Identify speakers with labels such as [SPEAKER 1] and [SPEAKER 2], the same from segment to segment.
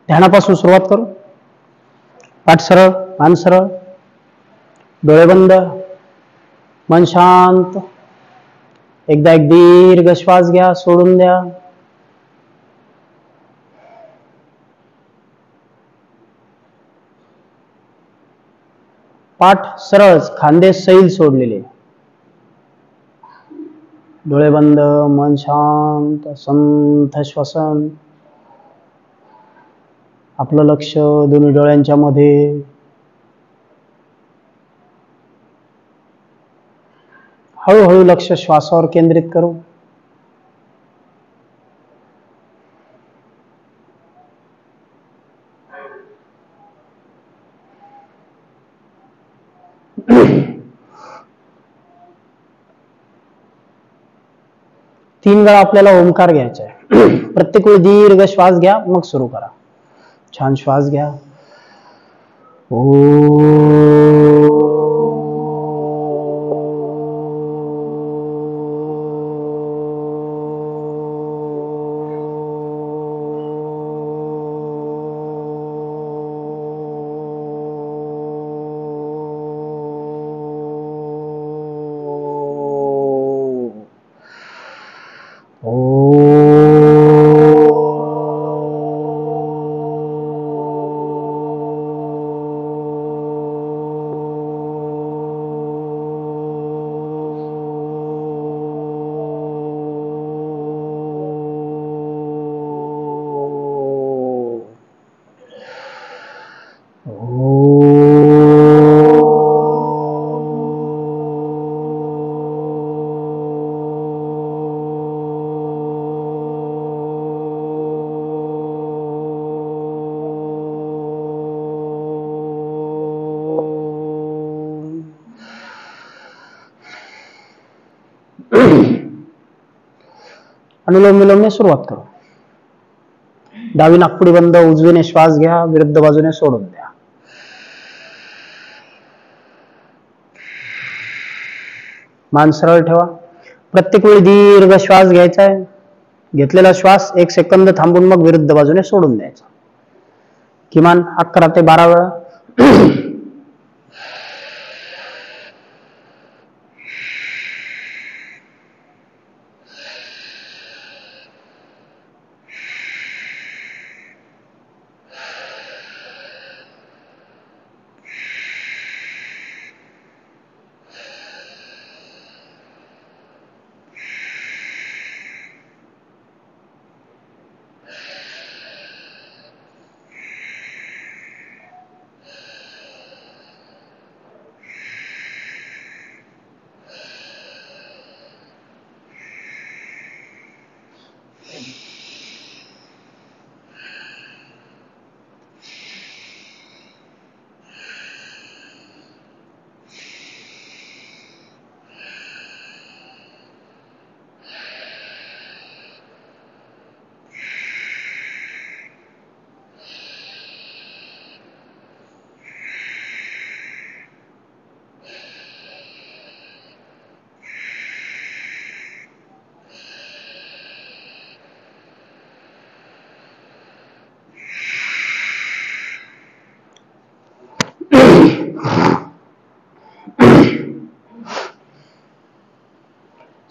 [SPEAKER 1] ध्यानापासून सुरुवात करू. पाठ सरळ, मान सरळ, डोळे बंद, मन शांत. एकदा एक दीर्घ श्वास घ्या, सोडून द्या. पाठ सरळ, खांदे सैल सोडलेले. डोळे बंद, मन शांत, संथ श्वसन. आपलं लक्ष दोन्ही डोळ्यांच्या मध्ये. हळूहळू लक्ष श्वासावर केंद्रित करू. तीन वेळा आपल्याला ओंकार घ्यायचा आहे. प्रत्येक वेळी दीर्घ श्वास घ्या, मग सुरू करा. छान श्वास घ्या. अनुलोम विलोमने सुरुवात करू. डावी नाकपुडी बंद, उजवीने श्वास घ्या, विरुद्ध बाजूने सोडून द्या. मान सरळ ठेवा. प्रत्येक वेळी दीर्घ श्वास घ्यायचा आहे. घेतलेला श्वास 1 सेकंद थांबून मग विरुद्ध बाजूने सोडून द्यायचा. किमान 11 ते 12 वेळा.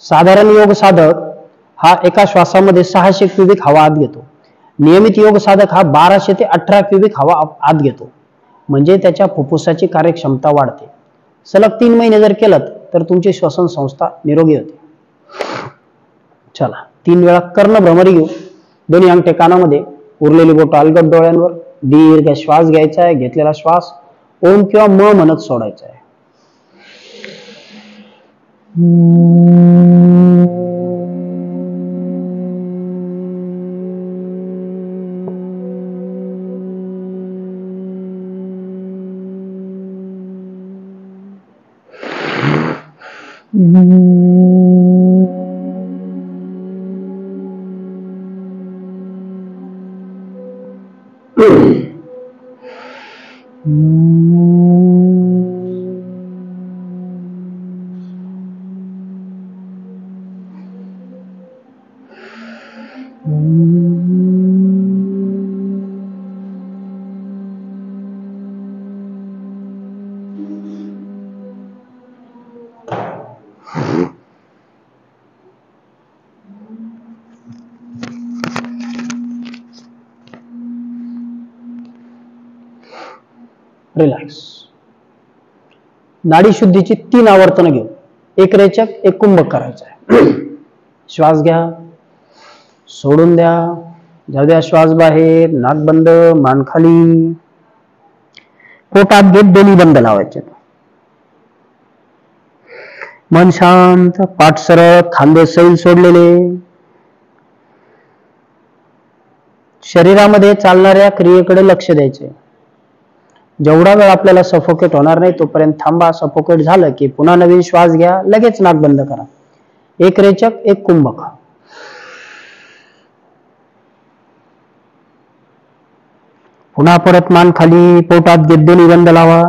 [SPEAKER 1] साधारण योग साधक हा एका श्वासामध्ये 600 क्युबिक हवा आत घेतो. नियमित योग साधक हा 1200 ते 18 क्युबिक हवा आत घेतो. म्हणजे त्याच्या फुफ्फुसाची कार्यक्षमता वाढते. सलग 3 महिने जर केलं तर तुमची श्वसन संस्था निरोगी होते. चला 3 वेळा कर्ण भ्रमरी घेऊ. दोन्ही अंगठे कानामध्ये, उरलेली बोट अलगद डोळ्यांवर. दीर्घ श्वास घ्यायचा आहे. घेतलेला श्वास ओम किंवा म म्हणत सोडायचा आहे. रिलॅक्स. नाडी शुद्धीची 3 आवर्तनं घेऊ. एक रेचक, एक कुंभक करायचं आहे. श्वास घ्या, सोडून द्या, जाऊ द्या श्वास बाहेर, नाक बंद, मान खाली, पोटात घेत दोन्ही बंद लावायचे. मन शांत, पाठ सरळ, खांदे सैल सोडलेले. शरीरामध्ये चालणाऱ्या क्रियेकडे लक्ष द्यायचे. जेवढा वेळ आपल्याला सफोकेट होणार नाही तोपर्यंत थांबा. सफोकेट झालं की पुन्हा नवीन श्वास घ्या, लगेच नाक बंद करा. एक रेचक, एक कुंभक. पुन्हा परत मान खाली, पोटात घेत दोन्ही बंद लावा.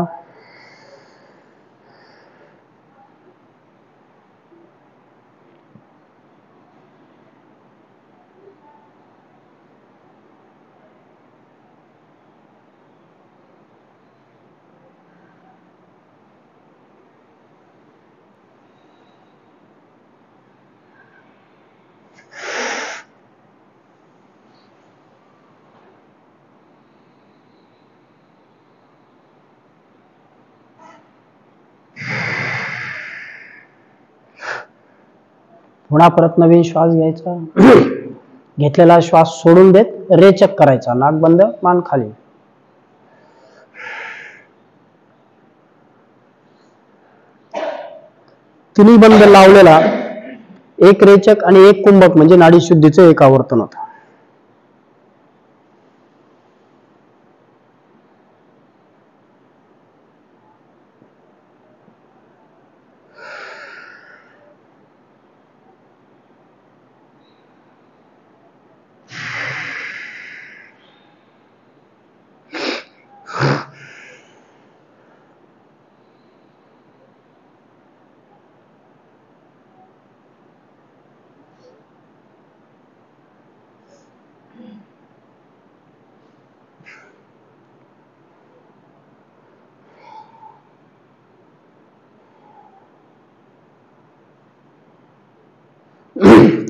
[SPEAKER 1] पुन्हा परत नवीन श्वास घ्यायचा. घेतलेला श्वास सोडून देत रेचक करायचा. नाक बंद, मान खाली. तिन्ही बंद लावलेला एक रेचक आणि एक कुंभक म्हणजे नाडी शुद्धीचं एक आवर्तन होतं.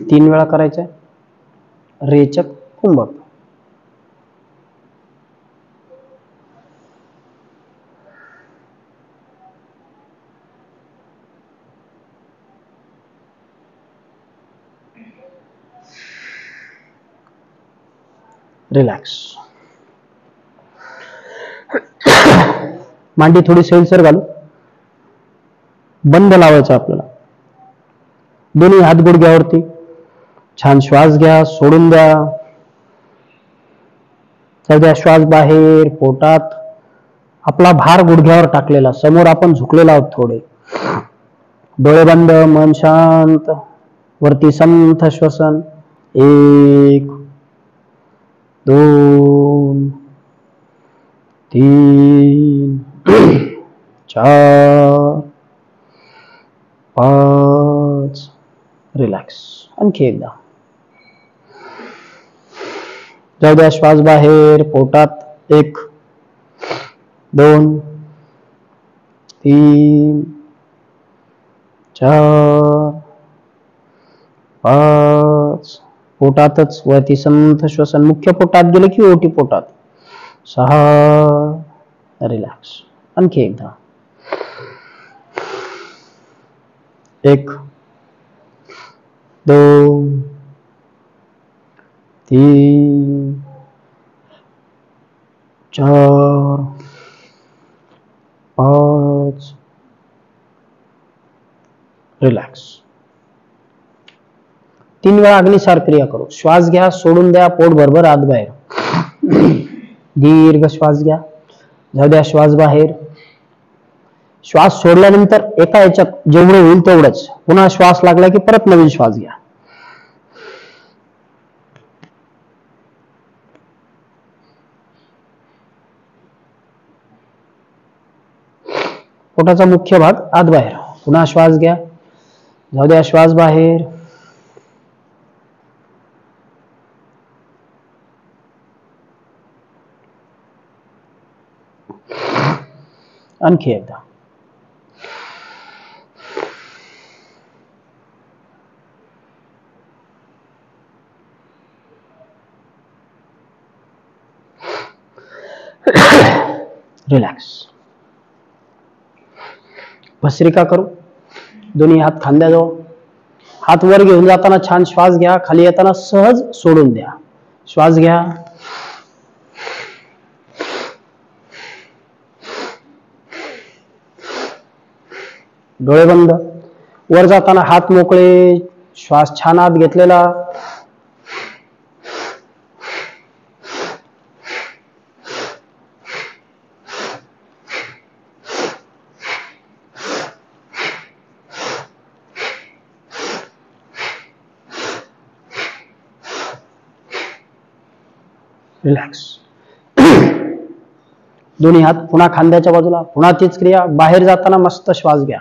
[SPEAKER 1] तीन वेळा करायचं. रेचक, कुंभक. रिलॅक्स. मांडी थोडी सैलसर घालू. बंद लावायचं आपल्याला. दोन्ही हात गुडघ्यावरती. छान श्वास घ्या, सोडून द्या. सध्या श्वास बाहेर, पोटात. आपला भार गुडघ्यावर टाकलेला, समोर आपण झुकलेला आहोत थोडे. डोळे बंद, मन शांत. वरती संथ श्वसन. 1 2 3 4 5. रिलॅक्स. आणखी एकदा. जाऊ द्या श्वास बाहेर, पोटात. 1 2 3 4 5. पोटातच वरती संथ श्वसन. मुख्य पोटात गेले की ओटी पोटात. 6. रिलॅक्स. आणखी एकदा. 1 2 3 4 5. रिलॅक्स. 3 वेळा अग्निसार क्रिया करू. श्वास घ्या, सोडून द्या, पोट भरभर आत बाहेर. दीर्घ श्वास घ्या, जाऊ द्या श्वास बाहेर. श्वास सोडल्यानंतर एका याच्यात जेवढं होईल तेवढंच. पुन्हा श्वास लागला की परत नवीन श्वास घ्या. पोटाचा मुख्य भाग आत बाहेर. पुन्हा श्वास घ्या, जाऊ द्या श्वास बाहेर. आणखी एकदा. रिलॅक्स. भस्त्रिका करू. दोन्ही हात खांद्याजवळ. हात वर घेऊन जाताना छान श्वास घ्या. खाली येताना सहज सोडून द्या. श्वास घ्या. डोळे बंद. वर जाताना हात मोकळे. श्वास छान आत घेतलेला. रिलॅक्स. दोन्ही हात पुन्हा खांद्याच्या बाजूला. पुन्हा तीच क्रिया. बाहेर जाताना मस्त श्वास घ्या.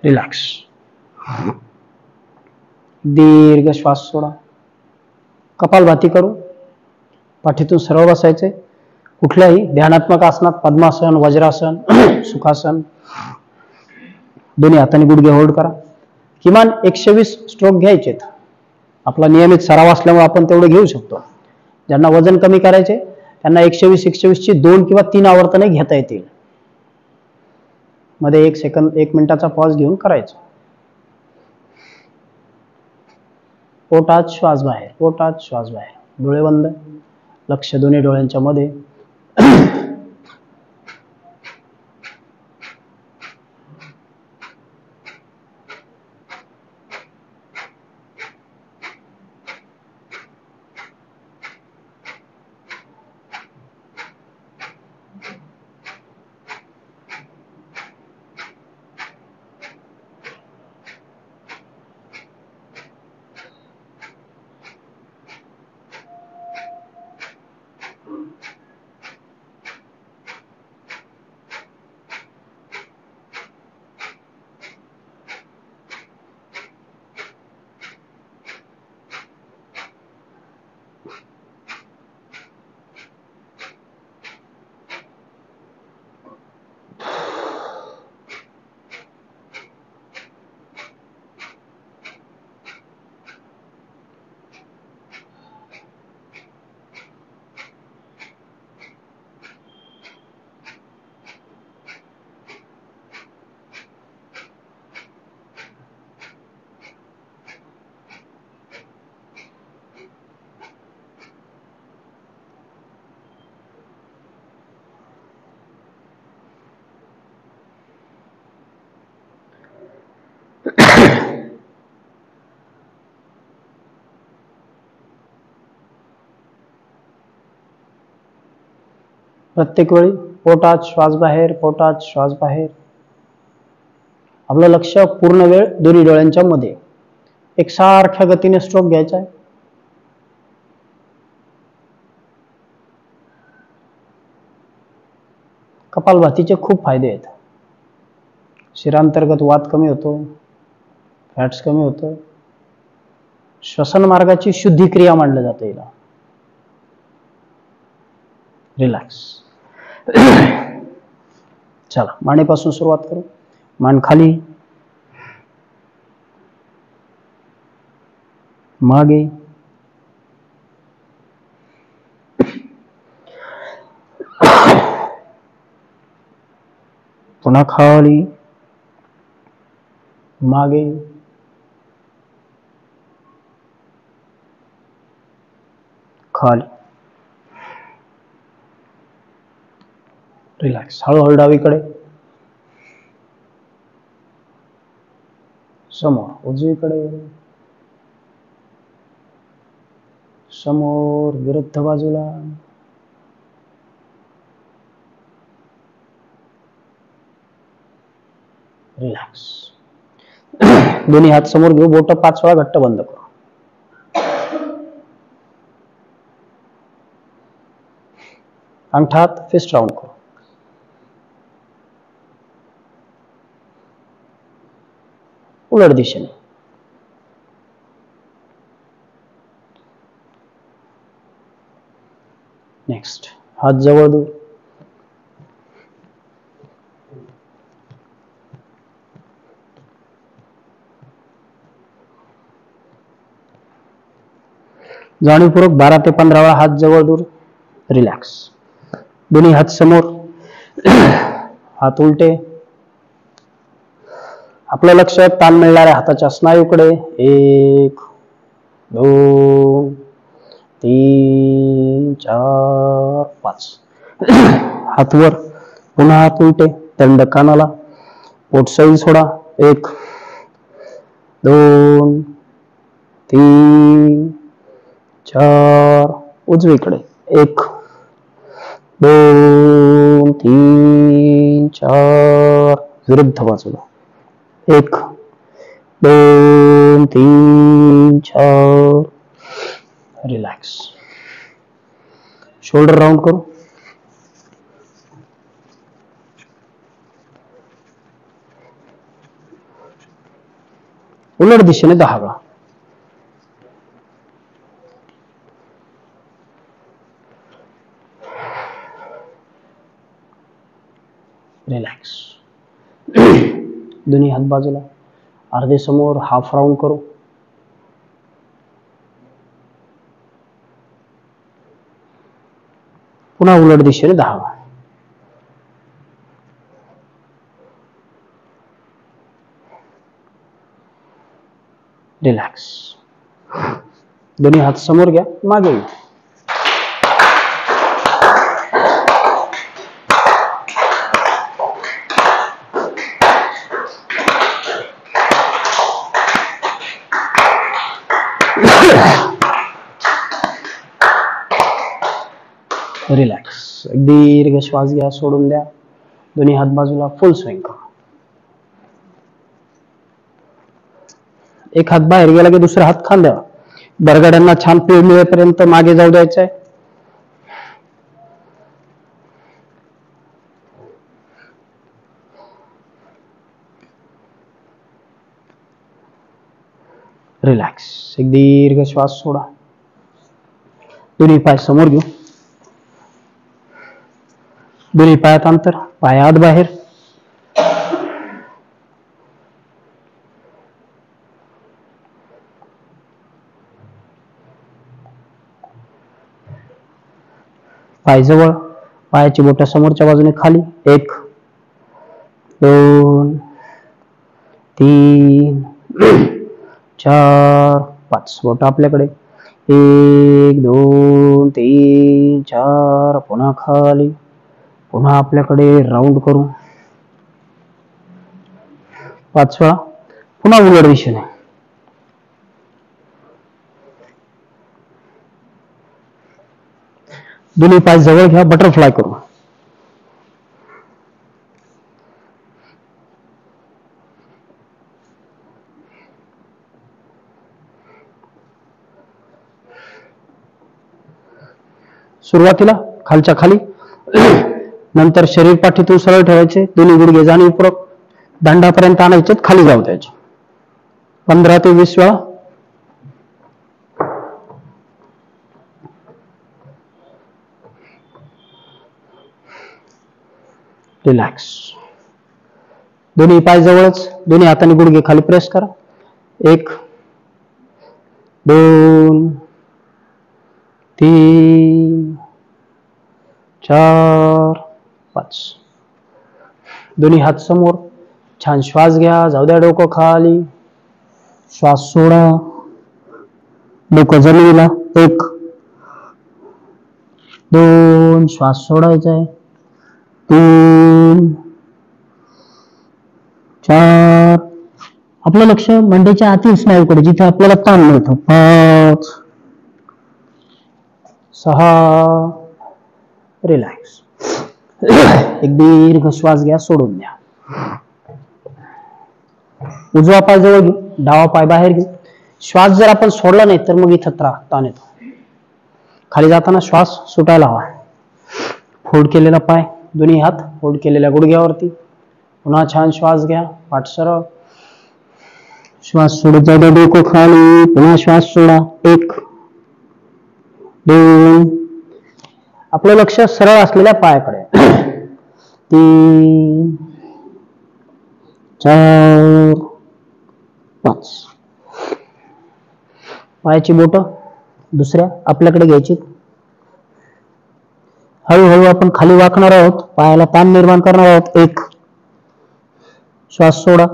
[SPEAKER 1] रिलॅक्स. दीर्घ श्वास सोडा. कपालभाती करू. पाठीतून सरळ बसायचे. कुठल्याही ध्यानात्मक आसनात पद्मासन, वज्रासन, सुखासन. दोन्ही हातांनी गुडघे होल्ड करा. किमान 120 स्ट्रोक घ्यायचेत. आपला नियमित सराव असल्यामुळे आपण तेवढे घेऊ शकतो. ज्यांना वजन कमी करायचे त्यांना 120 ची 2 किंवा 3 आवर्तने घेता येतील. मध्ये 1 मिनिटाचा पॉज घेऊन करायचं. पोटात श्वास बाहेर. पोटात श्वास बाहेर. डोळे बंद. लक्ष दोन्ही डोळ्यांच्या मध्ये. प्रत्येक वेळी पोटात श्वास बाहेर. पोटात श्वास बाहेर. आपलं लक्ष पूर्ण वेळ दोन्ही डोळ्यांच्या मध्ये. एकसारख्या गतीने स्ट्रोक घ्यायचा आहे. कपालभातीचे खूप फायदे आहेत. शिरांतर्गत वात कमी होतो. फॅट्स कमी होतं. श्वसन मार्गाची शुद्धी क्रिया मानलं जातं याला. रिलॅक्स. चला मानेपासून सुरुवात करू. मान खाली. मागे. पुन्हा खाली. मागे. खाली. रिलॅक्स. हळूहळू डावीकडे. समोर. उजवीकडे. समोर. विरुद्ध बाजूला. रिलॅक्स. दोन्ही हात समोर घेऊ. बोट 5 वेळा घट्ट बंद करू. अंगठा हात फिस्ट राऊंड करू. . 。 . 。 . 。 . . . 。 . . 。 . . 。 . . 。 . . 。 . 。 . 。 . 。 . . 。 . 。 . 。 . 。 . 。 . 。 . 。 . 。 . 。 . 。उलट दिशेने. नेक्स्ट, हात जवळ दूर. जाणीवपूर्वक 12 ते 15 वेळा हात जवळ दूर. रिलॅक्स. दोन्ही हात समोर, हात उलटे. आपलं लक्ष ताण मिळणाऱ्या हाताच्या स्नायूकडे. 1 2 3 4 5. हात वर, पुन्हा हात उलटे, दंड कानाला. पोट सैल सोडा. 1 2 3 4. उजवीकडे. 1 2 3 4. विरुद्ध बाजूला. 1 2 3 4. रिलॅक्स. शोल्डर राउंड करू. उलट दिशेने 10 वेळा. रिलॅक्स. दोन्ही हात बाजूला, अर्धे समोर, हाफ राउंड करू. पुन्हा उलट दिशेने 10 वेळा. रिलॅक्स. दोन्ही हात समोर घ्या, मागे घ्या. रिलॅक्स. दीर्घ श्वास घ्या, सोडून द्या. दोन्ही हात बाजूला, फुल स्विंग करा. एक हात बाहेर गेला की दुसरा हात खांद्यावर. बरगड्यांना छान पीळ मिळेपर्यंत मागे जाऊ द्यायचंय. रिलॅक्स. एक दीर्घ श्वास सोडा. दोन्ही पाय समोर घेऊ. दोन्ही पायात अंतर, पाय आत बाहेर. पाय जवळ, पायाची बोटं समोरच्या बाजूने खाली. 1 2 3 4 5. बोटं आपल्याकडे. 1 2 3 4. पुन्हा खाली, पुन्हा आपल्याकडे. राउंड करू 5 वेळा. पुन्हा उलट दिशेने. दोन्ही पाय जवळ घ्या, बटरफ्लाय करू. सुरुवातीला खालच्या खाली, नंतर शरीर पाठीतून सरळ ठेवायचे. दोन्ही गुडघे जाणीवपूर्वक दांडापर्यंत आणायचे, खाली जाऊ द्यायचे. 15 ते 20 वेळा. रिलॅक्स. दोन्ही पाय जवळच, दोन्ही हाताने गुडघे खाली प्रेस करा. 1 2 3 4 5. दोन्ही हात समोर. छान श्वास घ्या, जाऊ द्या डोकं खाली. श्वास सोडा, डोकं जमिनीला. 1 2. श्वास सोडायचा आहे. 3 4. आपलं लक्ष मंडेच्या आतील स्नायूकडे, जिथे आपल्याला ताण मिळतो. 5 6. रिलॅक्स. एक दीर्घ श्वास घ्या, सोडून द्या. उजवा पाय जवळ घेऊ, डावा पाय बाहेर घेऊ. श्वास जर आपण सोडला नाही तर मग इथं ताण येतो. खाली जाताना श्वास सुटायला हवा. फोल्ड केलेला पाय, दोन्ही हात फोल्ड केलेल्या गुडघ्यावरती. पुन्हा छान श्वास घ्या, पाठ सरळ. श्वास सोडत जाऊ द्या, डोकं खाली, पुन्हा श्वास सोडा. 1 2. आपलं लक्ष सरळ असलेल्या पायाकडे. 3 4 5. पायाची बोट दुसऱ्या आपल्याकडे घ्यायची. हळूहळू आपण खाली वाकणार आहोत, पायाला ताण निर्माण करणार आहोत. 1 श्वास सोडा,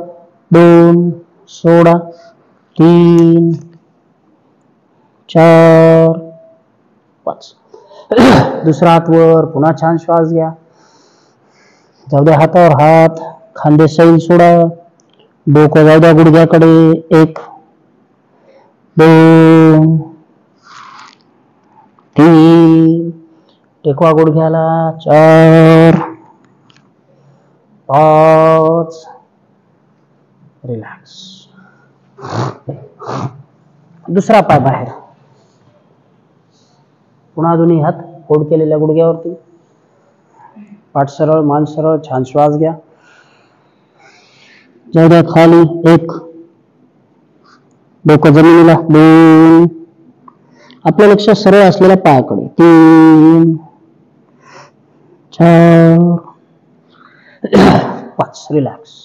[SPEAKER 1] 2 सोडा, 3 4 5. दुसरा हात वर, पुन्हा छान श्वास घ्या. जाऊ द्या हातावर हात, खांदे सैल सोडा, डोकं जाऊ द्या गुडघ्याकडे. 1 2 3 टेकवा गुडघ्याला. 4 5. रिलॅक्स. दुसरा पाय बाहेर, पुन्हा दोन्ही हात फोल्ड केलेल्या गुडघ्यावरती. पाठ सरळ, मान सरळ. छान श्वास घ्या. जाऊ द्या खाली. 1 डोकं जमिनीला. 2 आपलं लक्ष सरळ असलेल्या पायाकडे. 3 4 5. रिलॅक्स.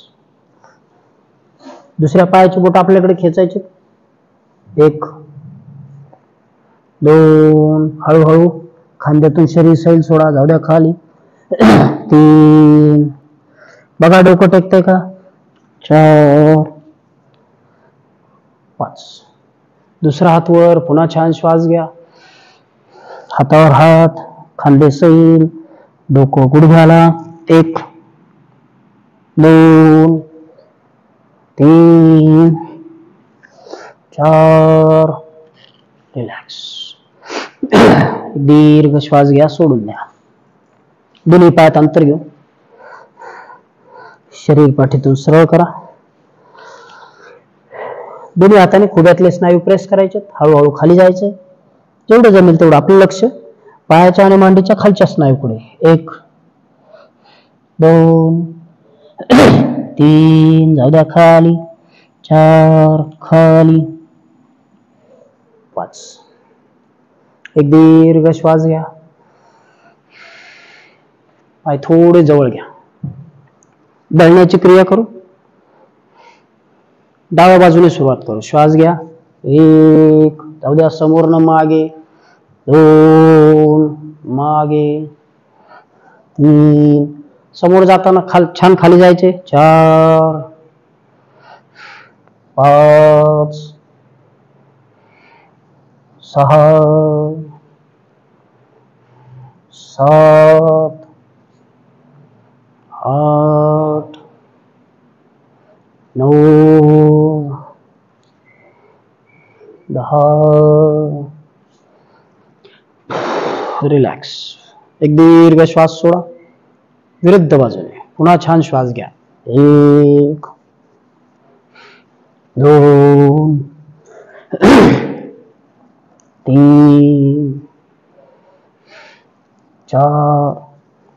[SPEAKER 1] दुसऱ्या पायाची बोट आपल्याकडे खेचायची. 1 2 हळूहळू खांद्यातून शरीर सैल सोडा. जाऊ द्या खाली. 3 बघा डोकं टेकतंय का. 4 5. दुसरा हात वर, पुन्हा छान श्वास घ्या. हातावर हात, खांदे सैल, डोकं गुडघ्याला. 1 2 3 4. रिलॅक्स. दीर्घ श्वास घ्या, सोडून द्या. दोन्ही पायात अंतर घेऊ. शरीर पाठीतून सरळ करा. दोन्ही हाताने खुब्यातले स्नायू प्रेस करायचे. हळूहळू खाली जायचे. जेवढं जमेल तेवढं आपलं लक्ष पायाच्या आणि मांडीच्या खालच्या स्नायूकडे. 1 2 3 जाऊ द्या खाली. 4 खाली. 5. एक दीर्घ श्वास घ्या. पाय थोडे जवळ घ्या. दळण्याची क्रिया करू. डाव्या बाजूने सुरुवात करू. श्वास घ्या. 1 जाऊ द्या समोरनं मागे. 2 मागे. 3 समोर जाताना छान खाली जायचे. 4 5 6 7 8 9 10. रिलॅक्स. एक दीर्घ श्वास सोडा. विरुद्ध बाजूने पुन्हा छान श्वास घ्या. 1 2 3 4.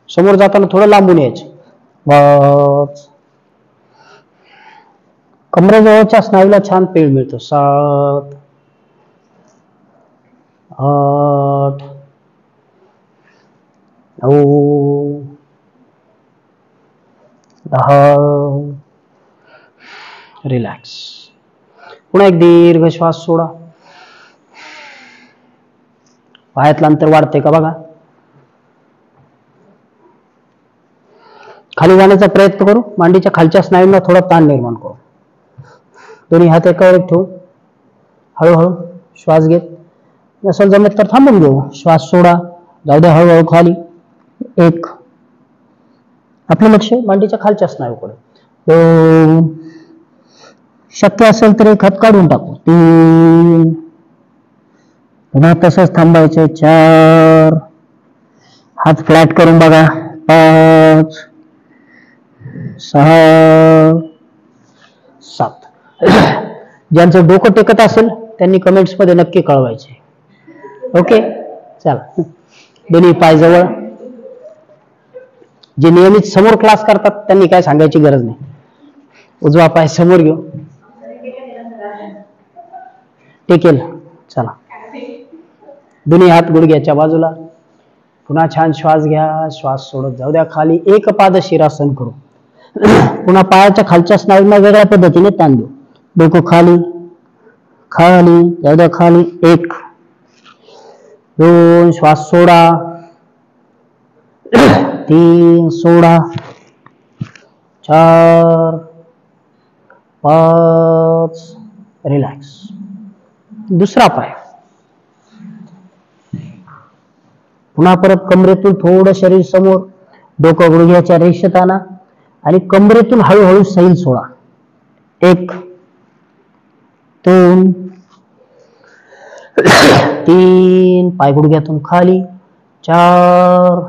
[SPEAKER 1] समोर जाताना थोडं लांबून यायचे. 5. कमरेजवळच्या स्नायूला छान पेळ मिळतो. 7 8 9 10. रिलॅक्स. पुन्हा एक दीर्घ श्वास सोडा. पायातलं अंतर वाढते का बघा. खाली जाण्याचा प्रयत्न करू. मांडीच्या खालच्या स्नायूंना थोडा ताण निर्माण करू. दोन्ही हात एकावर ठेवू. हळूहळू श्वास घेत. नसेल जमत तर थांबून घेऊ. श्वास सोडा. जाऊ द्या हळूहळू खाली. 1 आपलं लक्ष मांडीच्या खालच्या स्नायूकडे. 2 शक्य असेल तर एक हात काढून टाकू. 3 पुन्हा तसंच थांबायचे. 4 हात फ्लॅट करून बघा. 5 6 7. ज्यांचं डोकं टेकत असेल त्यांनी कमेंट्स मध्ये नक्की कळवायचे. ओके चला. दोन्ही पाय जवळ. जे नियमित समोर क्लास करतात त्यांनी काय सांगायची गरज नाही. उजवा पाय समोर घेऊ. टेकेल. चला, दोन्ही हात गुडघ्याच्या बाजूला. पुन्हा छान श्वास घ्या, श्वास सोडत जाऊ द्या खाली. एक पाद शिरासन करू. पुन्हा पायाच्या खालच्या स्नायूंना वेगळ्या पद्धतीने ताण देऊ. डोकं खाली खाली जाऊ द्या खाली. 1 2 श्वास सोडा. 3 सोडा. 4 5 रिलॅक्स. दुसरा पाय. पुन्हा परत कमरेतून थोडं शरीर समोर, डोकं गुडघ्याच्या रेषेत आणा आणि कमरेतून हळूहळू सैल सोडा. 1 2 3 पाय गुडघ्यातून खाली. 4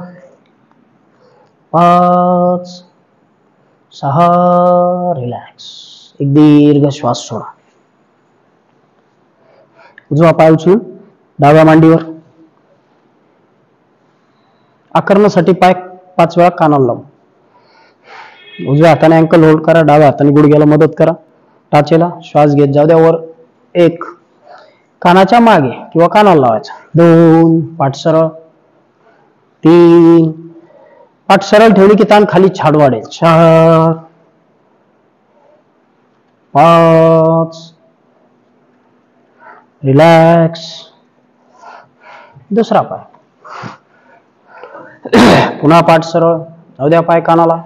[SPEAKER 1] 5 6 रिलॅक्स. एक दीर्घ श्वास सोडा. उजवा पाय उचलून डाव्या मांडीवर. आकर्णासाठी पाय 5 वेळा कानाला लावू. उजव्या हाताने अँकल होल्ड करा, डाव्या हाताने गुडघ्याला मदत करा टाचेला. श्वास घेत जाऊ द्या वर. 1 कानाच्या मागे किंवा कानाला लावायचा. 2 पाठ सरळ. 3 पाठ सरळ ठेवली की ताण खाली छाड वाढेल. 4 5 रिलॅक्स. दुसरा पाय. पुन्हा पाठ सरळ जाऊ द्या पाय कानाला.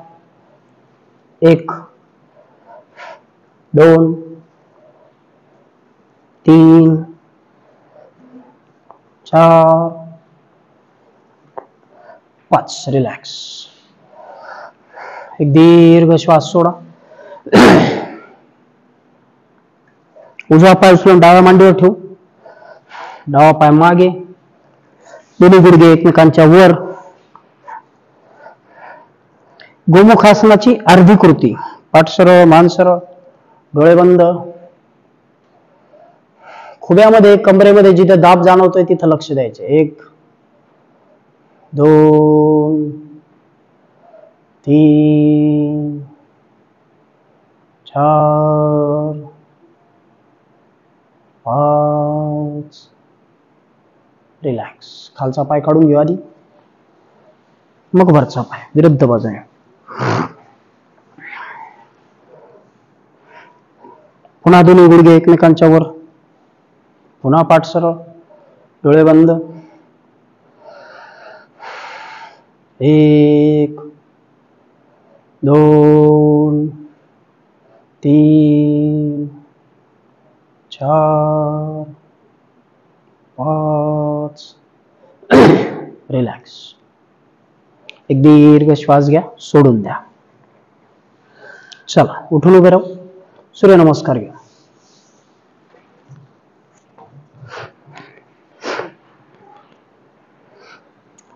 [SPEAKER 1] 1 2 3 4 5 रिलॅक्स. एक दीर्घ श्वास सोडा. उजवा पाय उचलून डाव्या मांडीवर ठेवू. डावा पाय मागे, दोन्ही गुडघे एकमेकांच्या वर. गोमुखासनाची अर्धी कृती. पाठ सरळ, मान सरळ, डोळे बंद. खुब्यामध्ये कमरेमध्ये जिथे दाब जाणवतोय तिथं लक्ष द्यायचे. 1 2 3 4 5 रिलॅक्स. खालचा पाय काढून घेऊ आधी, मग वरचा पाय विरुद्ध बाजूने. पुन्हा दोन्ही गुडघे एकमेकांच्या वर. पुन्हा पाठ सरळ, डोळे बंद. 1 2 3 4 5 रिलॅक्स. एक दीर्घ श्वास घ्या, सोडून द्या. चला, उठून उभे राहू. सूर्यनमस्कार घ्या.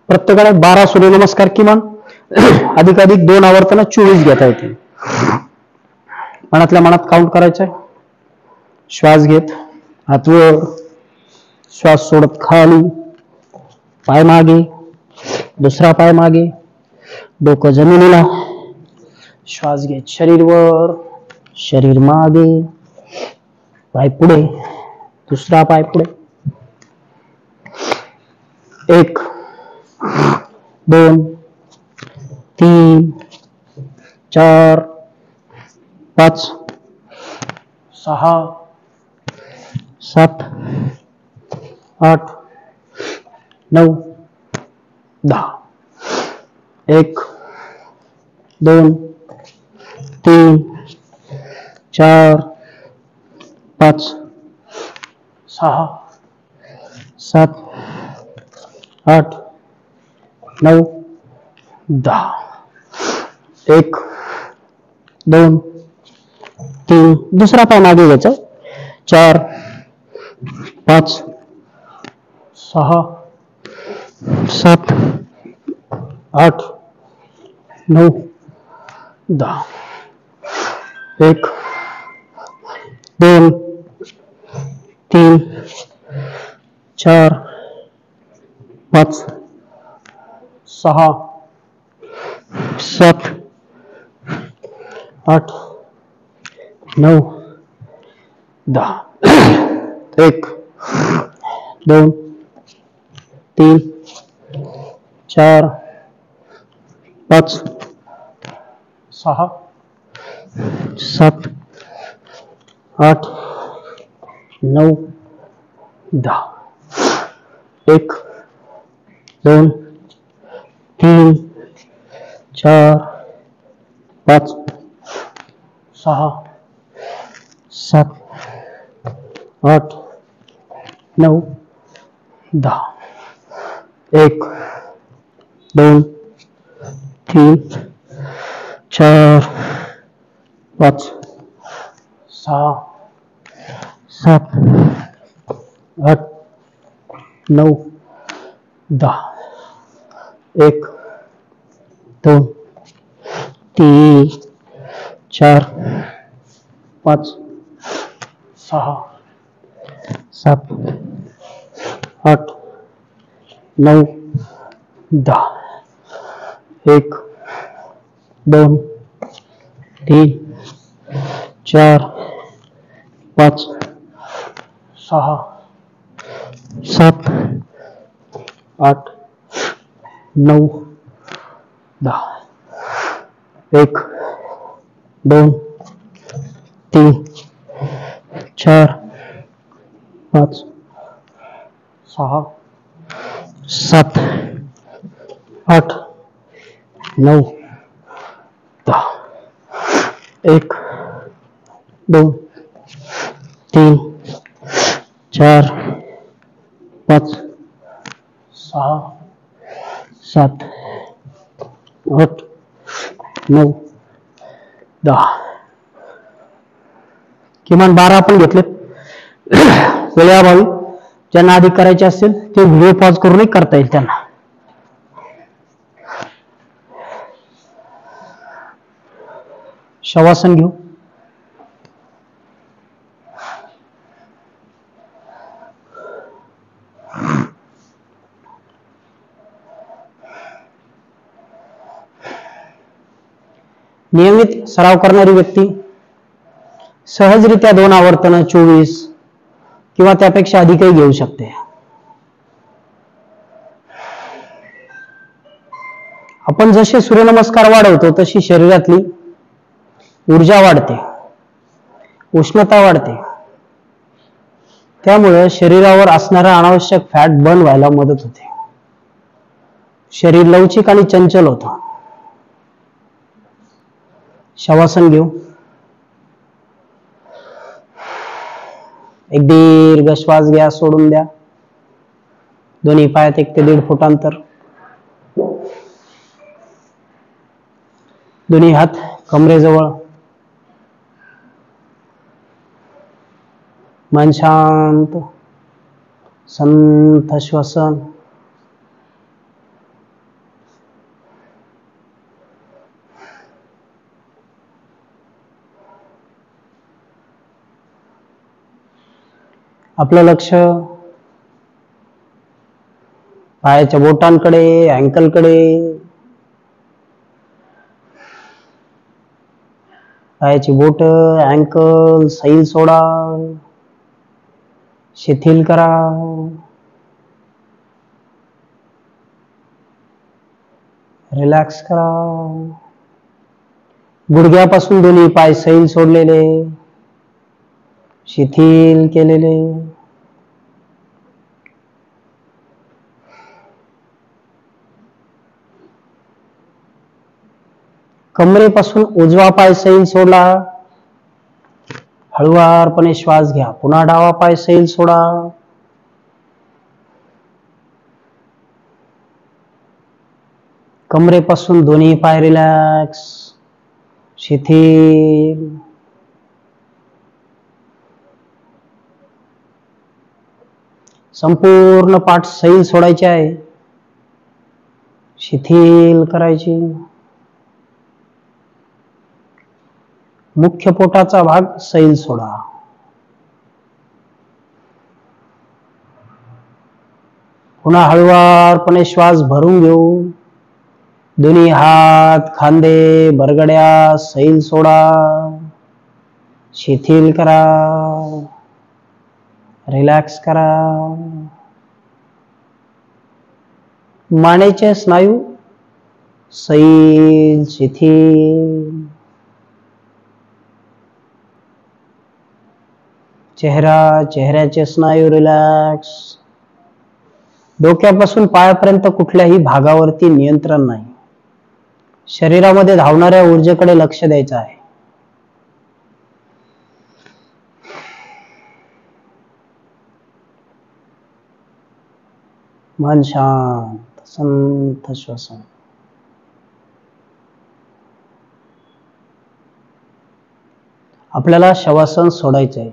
[SPEAKER 1] प्रत्येकाला 12 सूर्यनमस्कार किमान, अधिकाधिक 2 आवर्तन 24 घेता येतील. मनातल्या मनात काउंट करायचंय. श्वास घेत हात वर, श्वास सोडत खाली. पाय मागे, दुसरा पाय मागे, डोकं जमिनीला. श्वास घेत शरीर वर, शरीर मागे, पाय पुढे, दुसरा पाय पुढे. 1 2 3 4 5 6 7 8 9 10. 1 2 3 4 5 6 7 8 9 10. 1 2 3 दुसरा पाय मागे घ्यायचा. 4 5 6 7 8 9 10. 1 2 3 4 5 6 7 8 9 10. 1 2 3 4 5 6 7 8 9 10. 1 2 3 4 5 6 7 8 9 10. 1 2 3 4 5 6 7 8 9 10. 1 2 3 4 5 6 7 8 9 10. 1 2 3 4 5 6 7 8 9 10. 1 2 3 4 5 6 7 8 9 10. 1 2 3 4 5 6 7 8 9 10. किमान 12 आपण घेतले. वेळेअभावी ज्यांना आधी करायचे असेल ते व्हिडिओ पॉज करूनही करता येईल त्यांना. शवासन घेऊ. नियमित सराव करणारी व्यक्ती सहजरित्या 2 आवर्तन 24 किंवा त्यापेक्षा अधिकही घेऊ शकते. आपण जसे सूर्यनमस्कार वाढवतो तशी शरीरातली ऊर्जा वाढते, उष्णता वाढते. त्यामुळे शरीरावर असणारा अनावश्यक फॅट बर्न व्हायला मदत होते. शरीर लवचिक आणि चंचल होतं. शवासन घेऊ. एक दीर्घ श्वास घ्या, सोडून द्या. दोन्ही पायात 1 ते 1.5 फूट अंतर. दोन्ही हात कमरेजवळ. मन शांत, संथ श्वसन. आपलं लक्ष पायाच्या बोटांकडे, अँकलकडे. पायाची बोट, अँकल सैल सोडा, शिथिल करा. रिलॅक्स करा. गुडघ्यापासून दोन्ही पाय सैल सोडलेले, शिथिल केलेले. कमरेपासून उजवा पाय सैल सोडला. हळुवारपणे श्वास घ्या. पुन्हा डावा पाय सैल सोडा. कमरेपासून दोन्ही पाय रिलॅक्स, शिथिल. संपूर्ण पाठ सैल सोडायची आहे, शिथिल करायची. मुख्य पोटाचा भाग सैल सोडा. पुन्हा हळुवारपणे श्वास भरून घेऊ. दोन्ही हात, खांदे, बरगड्या सैल सोडा, शिथिल करा. रिलॅक्स करा. मानेचे स्नायू सैल शिथिल. चेहऱ्याचे स्नायू रिलॅक्स. डोक्यापासून पायापर्यंत कुठल्याही भागावरती नियंत्रण नाही. शरीरामध्ये धावणाऱ्या ऊर्जेकडे लक्ष द्यायचं आहे. मन शांत, संथ श्वसन. आपल्याला शवासन सोडायचं आहे.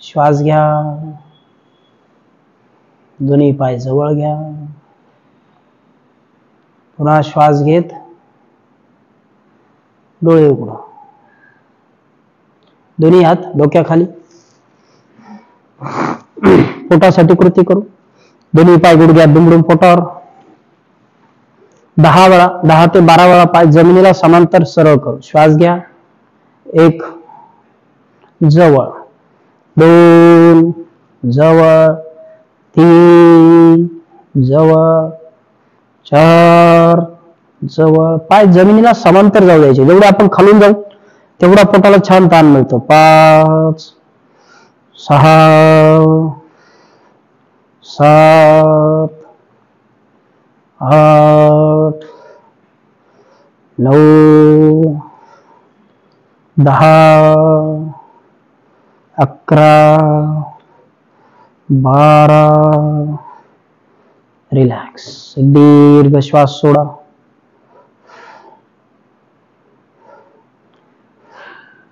[SPEAKER 1] श्वास घ्या. दोन्ही पाय जवळ घ्या. पुन्हा श्वास घेत डोळे उघडा. दोन्ही हात डोक्याखाली. पोटासाठी कृती करू. दोन्ही पाय गुडघ्यात दुमडून पोटावर 10 वेळा, 10 ते 12 वेळा पाय जमिनीला समांतर सरळ करू. श्वास घ्या. 1 जवळ, 2 जवळ, 3 जवळ, 4 जवळ. पाय जमिनीला समांतर जाऊ द्यायचे. जेवढे आपण खालून जाऊ तेवढा पोटाला छान ताण मिळतो. 5 6 7 8 9 10 11 12. रिलॅक्स. दीर्घ श्वास सोडा.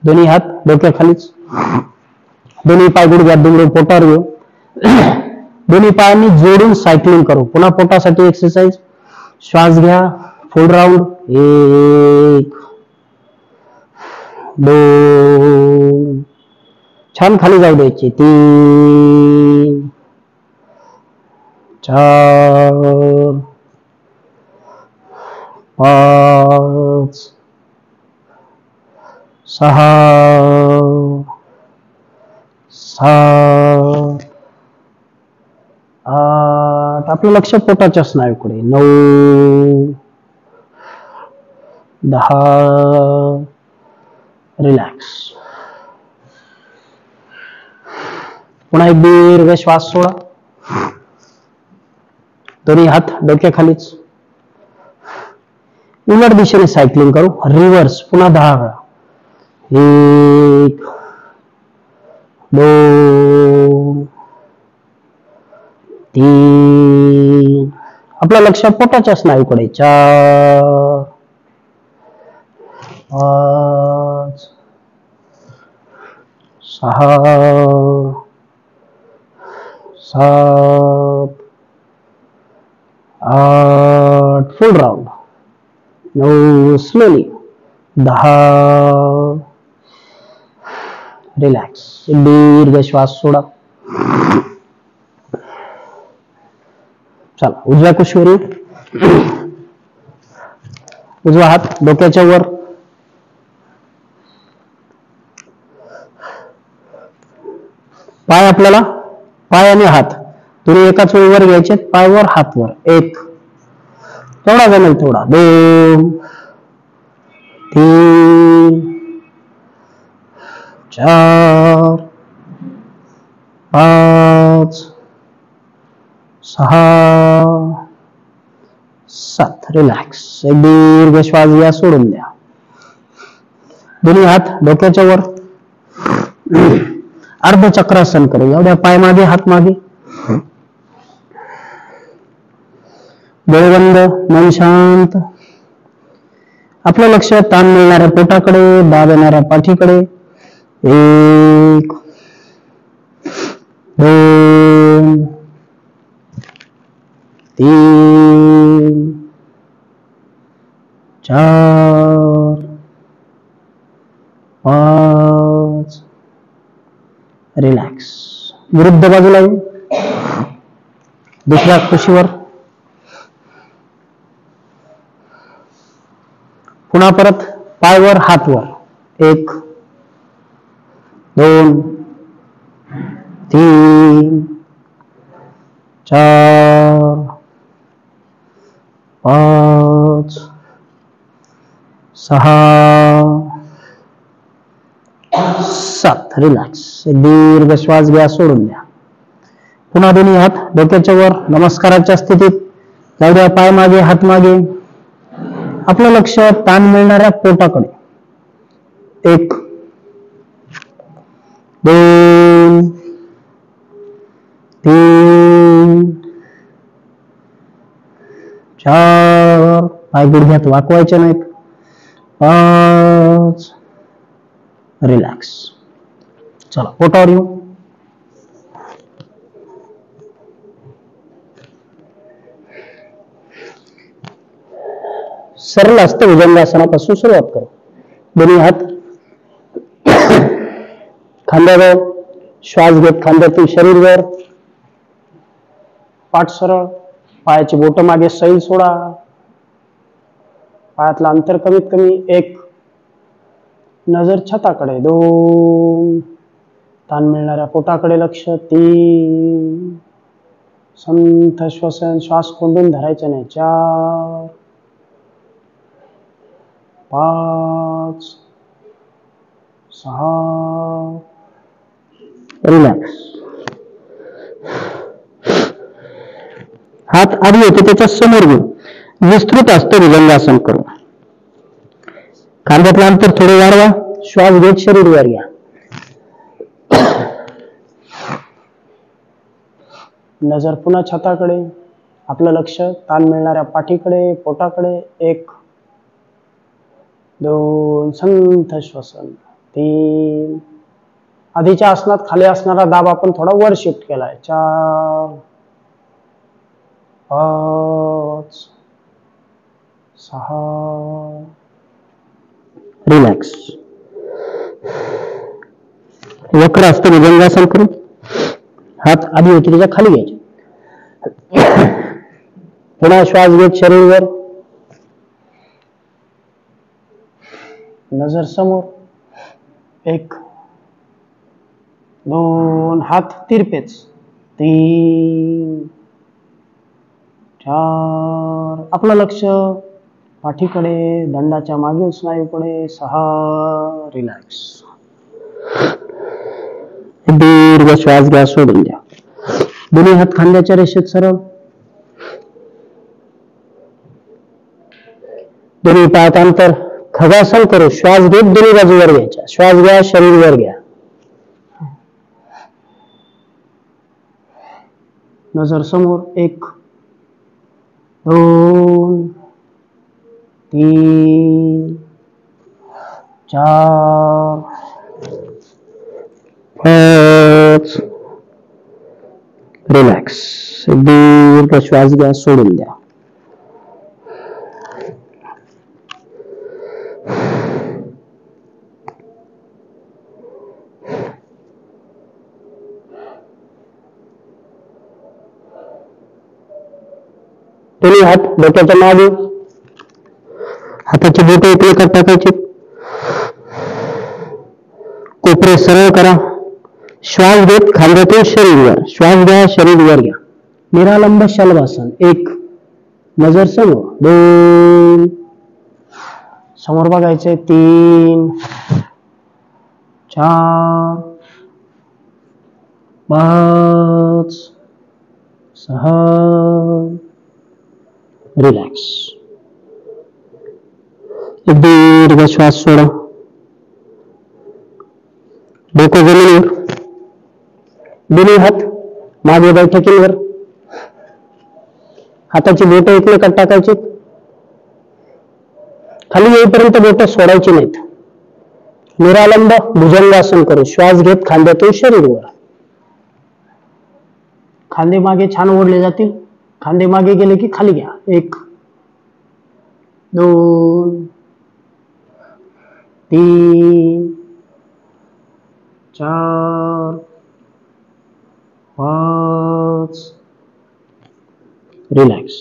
[SPEAKER 1] दोन्ही हात डोक्याखालीच. दोन्ही पाय गुडघ्यात दुमडून पोटावर घेऊ. दोन्ही पायांनी जोडून सायकलिंग करू. पुन्हा पोटासाठी एक्सरसाइज. श्वास घ्या. फुल राऊंड. 1 2. छान खाली जाऊ द्यायचे. 3 4 5 6 7 8. आपलं लक्ष पोटाच्या स्नायूकडे. 9 10. रिलॅक्स. पुन्हा एक दीर्घ श्वास सोडा. दोन्ही हात डोक्याखालीच. उलट दिशेने सायकलिंग करू. रिव्हर्स. पुन्हा 10 वेळा. 1 2 3. आपलं लक्ष पोटाच्या स्नायूकडे. 4 5 6 7 8. फुल राऊंड. 9 स्लोली. 10. रिलॅक्स. दीर्घ श्वास सोडा. चला उजव्या कुशीवर येऊ. उजवा हात डोक्याच्या वर. पाय आपल्याला, पाय आणि हात दोन्ही एकाच वेळीवर घ्यायचे. पाय वर, हात वर. 1 तेवढा जमेल तेवढा. 2 3 4 5 6 7. रिलॅक्स. एक दीर्घ श्वास घ्या. सोडून द्या. दोन्ही हात डोक्याच्या वर. अर्ध चक्रासन करू. एवढ्या पाय मागे, हात मागे. डोळे बंद. मन शांत. आपलं लक्ष ताण मिळणाऱ्या पोटाकडे, दाब येणाऱ्या पाठीकडे. 1 2 3 4 5. रिलॅक्स. विरुद्ध बाजूला येऊ. दुसऱ्या कुशीवर. पुन्हा परत पाय वर, हात वर. 1 2 3 4 5 6 7 रिलॅक्स. दीर्घ श्वास घ्या, सोडून द्या. पुन्हा दोन्ही हात डोक्याच्या वर नमस्काराच्या स्थितीत जाऊ द्या. पाय मागे, हात मागे. आपलं लक्ष ताण मिळणाऱ्या पोटाकडे. 1 2 3 4 पाय गुडघ्यात वाकवायचे नाहीत. 5 रिलॅक्स. चला पोटावर येऊ. सरळ हस्त भुजंगासनापासून सुरुवात करू. दोन्ही हात खांद्यावर, श्वास घेत खांद्यातून शरीरवर, पाठ सरळ, पायाची बोट मागे, सैल सोडा. पायातलं अंतर कमीत कमी 1. नजर छताकडे. 2 ताण मिळणाऱ्या पोटाकडे लक्ष. 3 संथ श्वसन, श्वास कोंडून धरायचे नाही. 4 5 6 रिलॅक्स. हात आधी होते त्याच्या समोर घेऊन विस्तृत हस्त भुजंगासन करू. खांद्यातलं अंतर थोडे वाढवा. श्वास घेत शरीर वर घ्या. नजर पुन्हा छताकडे. आपलं लक्ष ताण मिळणाऱ्या पाठीकडे, पोटाकडे. 1 2 संथ श्वसन. 3 आधीच्या आसनात खाली असणारा दाब आपण थोडा वर शिफ्ट केलाय. 4 5 6 रिलॅक्स. वक्र हस्त भुजंगासन करू. हात आधी होते त्याच्या खाली घ्यायचे. पुन्हा श्वास घेत शरीरवर. नजर समोर. 1 2 हात तिरपेच. 3 4 आपलं लक्ष पाठीकडे, दंडाच्या मागील स्नायूकडे. 6 रिलॅक्स. दीर्घ श्वास घ्या, सोडून द्या. दोन्ही हात खांद्याच्या रेषेत सरळ. दोन्ही पायात अंतर. खगासन करू. श्वास घेत दोन्ही बाजूवर घ्यायच्या. श्वास घ्या, शरीर वर घ्या. नजर समोर. 1 2 3 4 5 रिलॅक्स. दीर्घ श्वास घ्या, सोडून द्या. दोन्ही हात डोक्याच्या मागे. हाताची बोट एकमेकात टाकायची. कोपरे सरळ करा. श्वास घेत खांद्यातून शरीरवर. श्वास घ्या, शरीर वर घ्या. निरालंब शलभासन. 1 नजर समोर. 2 समोर बघायचे. 3 4 5 6 रिलॅक्स. दीर्घ श्वास सोडा. डोकं जमिनीवर. दोन्ही हात मागे बैठकीवर. हाताची बोट एकमेकात टाकायची. खाली येईपर्यंत बोट सोडायची नाहीत. निरालंब भुजंगासन करू. श्वास घेत खांद्यातून शरीरवर. खांदे मागे छान ओढले जातील. खांदे मागे गेले की खाली घ्या. 1 2 3 4 5 रिलॅक्स.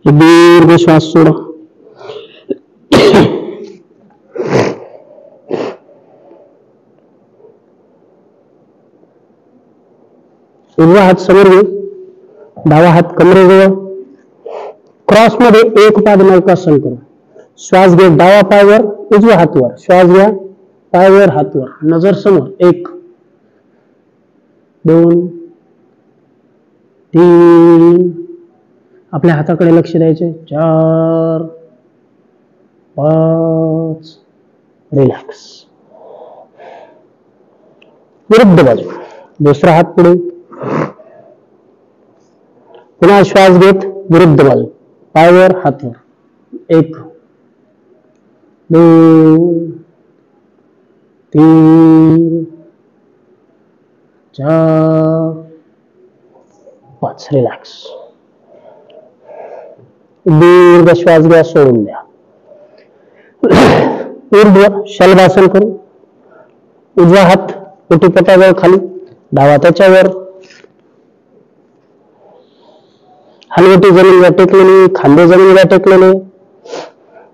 [SPEAKER 1] दीर्घ श्वास सोडा. उजवा हात समोर घेऊ, डावा हात कमरेजवळ, क्रॉस मध्ये एक पाद नौकासन करू. श्वास घे, डावा पायवर, उजवा हातवर, श्वास घ्या, पायवर हातवर, नजर समोर. 1 2 3, आपल्या हाताकडे लक्ष द्यायचे. 4 5, रिलॅक्स. विरुद्ध बाजू, दुसरा हात पुढे, पुन्हा श्वास घेत विरुद्ध बाजू, पायवर हातवर. 1 2 3 4 5, रिलॅक्स. दीर्घ श्वास घ्या, सोडून द्या. ऊर्ध्व शलभासन करू. उजवा हात ओटीपोटाजवळ खाली, डावा त्याच्यावर, हलवटी जमिनीला टेकलेली, खांदे जमिनीला टेकलेले,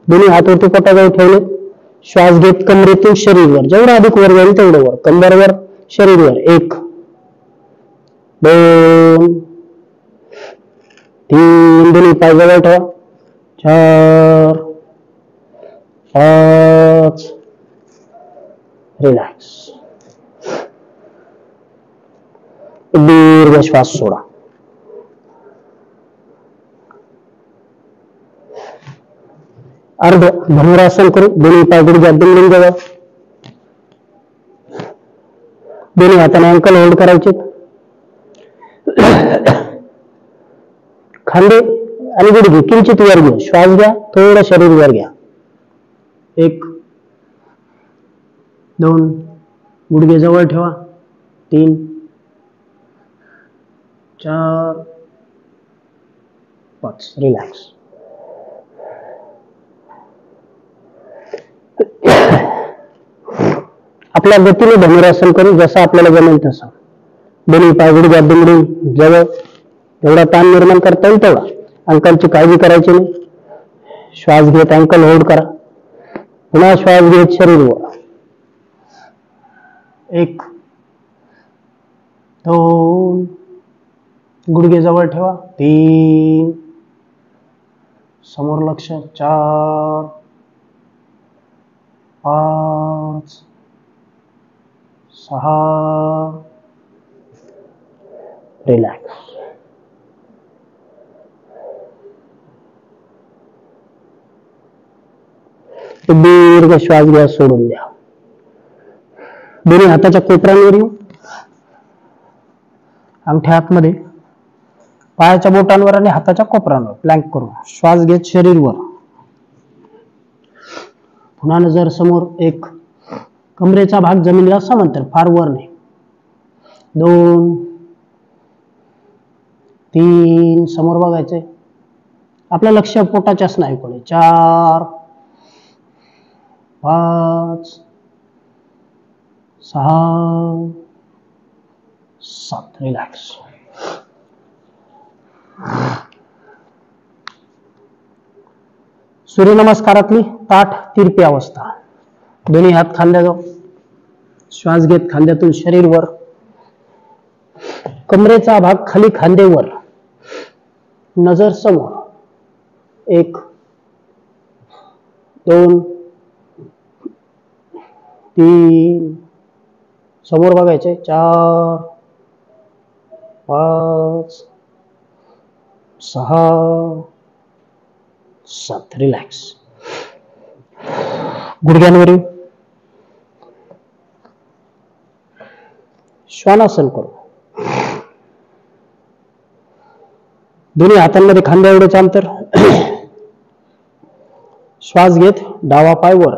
[SPEAKER 1] दोन्ही हात ओटीपोटाजवळ ठेवले. श्वास घेत कमरेतून शरीरवर, जेवढा अधिक वर जाईल तेवढं वर, कंबरवर, शरीरवर. 1 2 3, दोन्ही पाय जवळ ठेवा. 4 5, रिलॅक्स. दीर्घ श्वास सोडा. अर्ध धनुरासन करू. दोन्ही पाय गुडघ्यात दुमडून घ्यावा. दोन्ही हाताने अँकल होल्ड करायचे. खांदे आणि गुडघे किंचित वर घ्या. श्वास घ्या, थोडं शरीर वर घ्या. 1 2, गुडघे जवळ ठेवा. 3 4 5, रिलॅक्स. आपल्या गतीने धनुरासन करू, जसं आपल्याला जमेल तसं. दोन्ही पाय गुडघ्यात दुमडून जवळ, जेवढा ताण निर्माण करता येईल तेवढा. अंकलची काळजी करायची नाही. श्वास घेत अंकल होल्ड करा. पुन्हा श्वास घेत शरीर वर. 1 2, गुडघे जवळ ठेवा. 3, समोर लक्ष. 4 5 6, रिलॅक्स. दीर्घ श्वास घ्या, सोडून द्या. दोन्ही हाताच्या कोपऱ्यांवर येऊ. अंगठ्या आतमध्ये, पायाच्या बोटांवर आणि हाताच्या कोपऱ्यांवर प्लँक करू. श्वास घेत शरीरवर. पुन्हा नजर समोर. 1, कमरेचा भाग जमिनीला समांतर, फार वर नाही. 2 3, समोर बघायचे. आपलं लक्ष पोटाच्या स्नायूकडे. 4 5 6 7, रिलॅक्स. सूर्यनमस्कारातली ताठ तिरपी अवस्था. दोन्ही हात खांद्याजवळ. श्वास घेत खांद्यातून शरीर वर. कमरेचा भाग खाली, खांदेवर. नजर समोर. 1 2 3, समोर बघायचे. 4 5 6 7, रिलॅक्स. गुडघ्यांवरील श्वानासन करू. दोन्ही हातांमध्ये खांद्या एवढेच अंतर. श्वास घेत डावा पाय वर,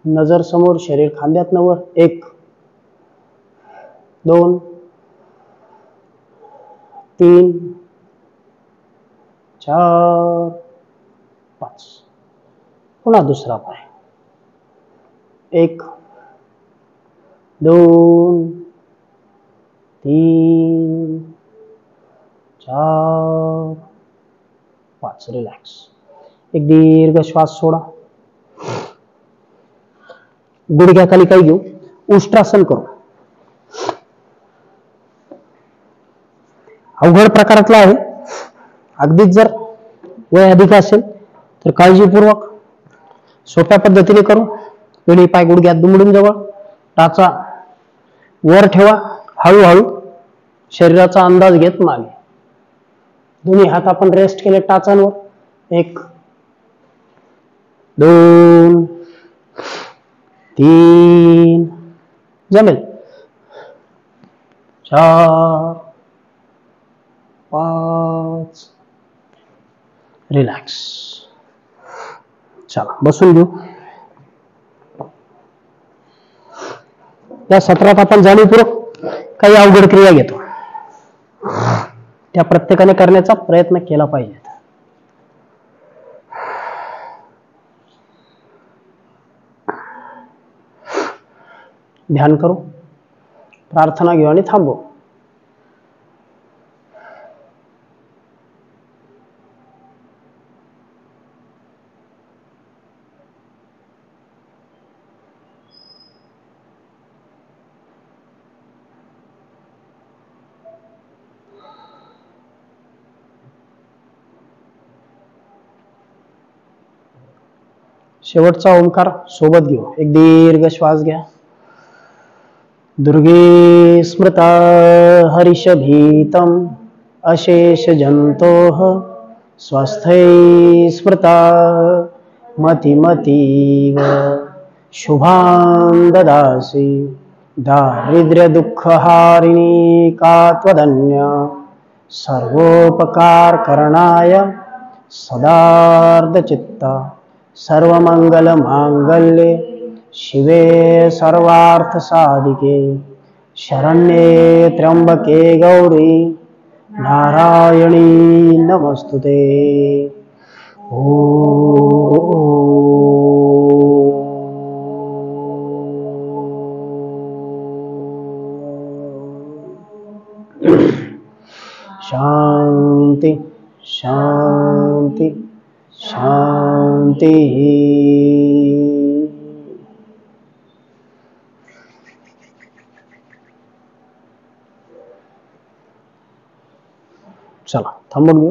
[SPEAKER 1] नजर समोर, शरीर खांद्यातनं वर. 1 2 3 4 5. पुन्हा दुसरा पाय. 1 2 3 4 5, रिलॅक्स. एक दीर्घ श्वास सोडा. गुडघ्याखाली काही घेऊ. उष्ट्रासन करू. अवघड प्रकारातला आहे. अगदीच जर वय अधिक असेल तर काळजीपूर्वक सोप्या पद्धतीने करू. दोन्ही पाय गुडघ्यात दुमडून जवळ, टाचा वर ठेवा. हळूहळू शरीराचा अंदाज घेत मागे. दोन्ही हात आपण रेस्ट केले टाचांवर. 1 2 3 जमेल. 4 5 रिलॅक्स. चला बसून घेऊ. या सत्रात आपण जाणीवपूर्वक काही अवघड क्रिया घेतो. त्या प्रत्येकाने करण्याचा प्रयत्न केला पाहिजे. ध्यान करू, प्रार्थना घेऊ आणि थांबू. शेवटचा ओंकार सोबत घेऊ. एक दीर्घ श्वास घ्या. दुर्गे स्मृता हरिषभीतम अशेष जंतोः स्वस्थै स्मृता मतिमतीव शुभां ददासि. दारिद्र्य दुःखहारिणी का त्वदन्य सर्वोपकार करणाय सदार्थ चित्ता. सर्वमंगल मांगल्ये शिवे सर्वार्थ साधिके शरण्ये त्र्यंबके गौरी नारायणी नमस्तुते. शांती शांती शांती. चला थांबून घेऊ.